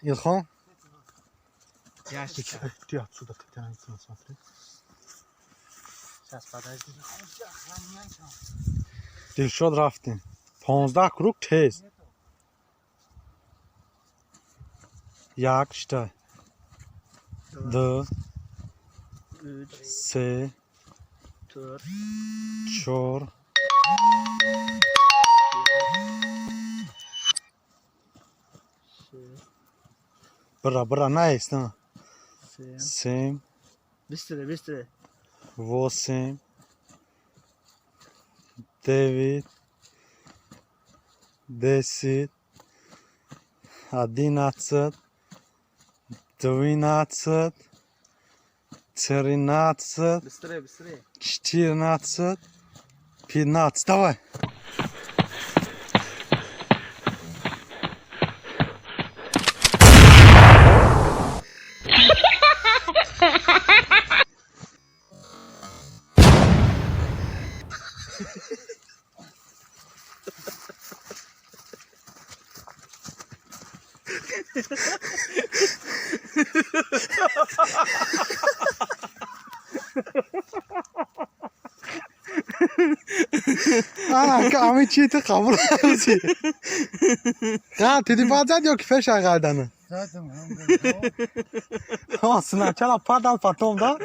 İlhan. Ящик. Иди отсюда, ты тянется, смотри. Сейчас, подожди. Дилшод рафтим. 15 круг тез. Як считай. 2 3, 3 4, 4 6, Бра, nice, да? 7. 7 Быстрее, быстрее. 8 9 10 11 12 13 Быстрее, быстрее. 14 15. Давай. Ama çiğti kabul ediyorsun. Ya dedi bazen diyor ki feşa kaydanı. Zaten. Ama sınav çala pardal patom da.